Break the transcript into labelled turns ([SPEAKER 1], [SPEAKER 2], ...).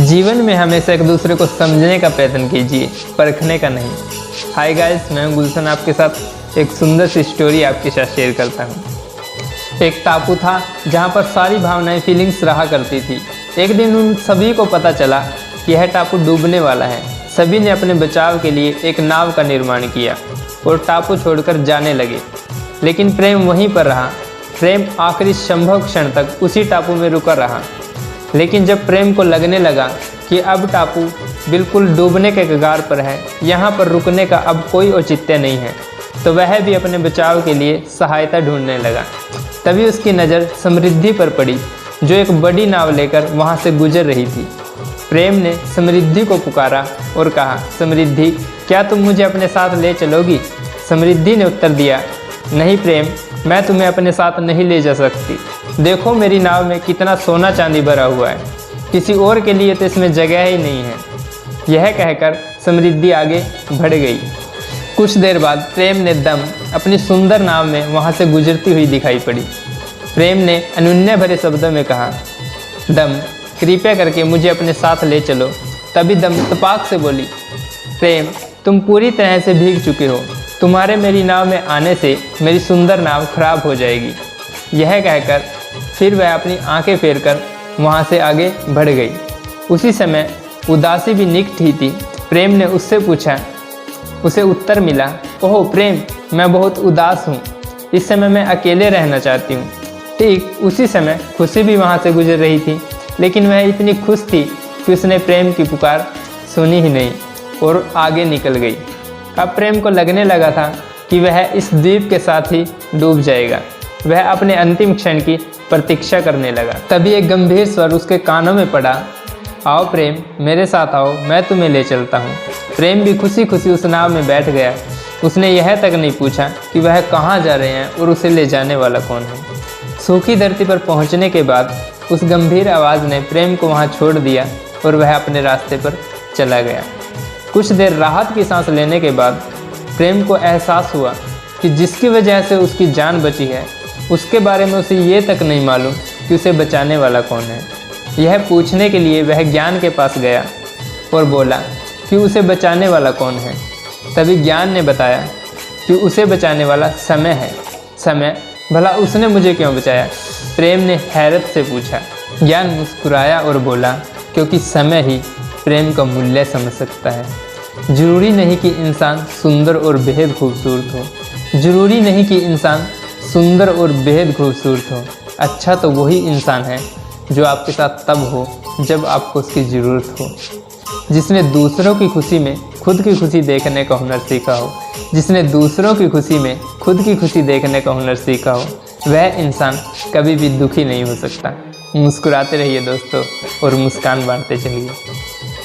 [SPEAKER 1] जीवन में हमेशा एक दूसरे को समझने का प्रयत्न कीजिए, परखने का नहीं। हाय गाइस, मैं गुलशन आपके साथ एक सुंदर सी स्टोरी आपके साथ शेयर करता हूँ। एक टापू था जहाँ पर सारी भावनाएं, फीलिंग्स रहा करती थी। एक दिन उन सभी को पता चला कि यह टापू डूबने वाला है। सभी ने अपने बचाव के लिए एक नाव का निर्माण किया और टापू छोड़कर जाने लगे, लेकिन प्रेम वहीं पर रहा। प्रेम आखिरी संभव क्षण तक उसी टापू में रुका रहा। लेकिन जब प्रेम को लगने लगा कि अब टापू बिल्कुल डूबने के कगार पर है, यहाँ पर रुकने का अब कोई औचित्य नहीं है, तो वह भी अपने बचाव के लिए सहायता ढूंढने लगा। तभी उसकी नज़र समृद्धि पर पड़ी, जो एक बड़ी नाव लेकर वहाँ से गुजर रही थी। प्रेम ने समृद्धि को पुकारा और कहा, समृद्धि, क्या तुम मुझे अपने साथ ले चलोगी? समृद्धि ने उत्तर दिया, नहीं प्रेम, मैं तुम्हें अपने साथ नहीं ले जा सकती। देखो मेरी नाव में कितना सोना चांदी भरा हुआ है, किसी और के लिए तो इसमें जगह ही नहीं है। यह कहकर समृद्धि आगे बढ़ गई। कुछ देर बाद प्रेम ने दम अपनी सुंदर नाव में वहाँ से गुजरती हुई दिखाई पड़ी। प्रेम ने अनुनय भरे शब्दों में कहा, दम, कृपया करके मुझे अपने साथ ले चलो। तभी दम तपाक से बोली, प्रेम, तुम पूरी तरह से भीग चुके हो। तुम्हारे मेरी नाव में आने से मेरी सुंदर नाव खराब हो जाएगी। यह कहकर फिर वह अपनी आंखें फेरकर वहाँ से आगे बढ़ गई। उसी समय उदासी भी निकट ही थी। प्रेम ने उससे पूछा, उसे उत्तर मिला, ओह प्रेम, मैं बहुत उदास हूँ। इस समय मैं अकेले रहना चाहती हूँ। ठीक उसी समय खुशी भी वहाँ से गुजर रही थी, लेकिन वह इतनी खुश थी कि उसने प्रेम की पुकार सुनी ही नहीं और आगे निकल गई। अब प्रेम को लगने लगा था कि वह इस द्वीप के साथ ही डूब जाएगा। वह अपने अंतिम क्षण की प्रतीक्षा करने लगा। तभी एक गंभीर स्वर उसके कानों में पड़ा, आओ प्रेम, मेरे साथ आओ, मैं तुम्हें ले चलता हूँ। प्रेम भी खुशी खुशी उस नाव में बैठ गया। उसने यह तक नहीं पूछा कि वह कहाँ जा रहे हैं और उसे ले जाने वाला कौन है। सूखी धरती पर पहुँचने के बाद उस गंभीर आवाज़ ने प्रेम को वहाँ छोड़ दिया और वह अपने रास्ते पर चला गया। कुछ देर राहत की सांस लेने के बाद प्रेम को एहसास हुआ कि जिसकी वजह से उसकी जान बची है, उसके बारे में उसे ये तक नहीं मालूम कि उसे बचाने वाला कौन है। यह पूछने के लिए वह ज्ञान के पास गया और बोला कि उसे बचाने वाला कौन है। तभी ज्ञान ने बताया कि उसे बचाने वाला समय है। समय, भला उसने मुझे क्यों बचाया? प्रेम ने हैरत से पूछा। ज्ञान मुस्कुराया और बोला, क्योंकि समय ही प्रेम का मूल्य समझ सकता है। जरूरी नहीं कि इंसान सुंदर और बेहद खूबसूरत हो। जरूरी नहीं कि इंसान सुंदर और बेहद खूबसूरत हो। अच्छा तो वही इंसान है जो आपके साथ तब हो जब आपको उसकी ज़रूरत हो। जिसने दूसरों की खुशी में खुद की खुशी देखने का हुनर सीखा हो, जिसने दूसरों की खुशी में खुद की खुशी देखने का हुनर सीखा हो, वह इंसान कभी भी दुखी नहीं हो सकता। मुस्कुराते रहिए दोस्तों और मुस्कान बांटते चलिए।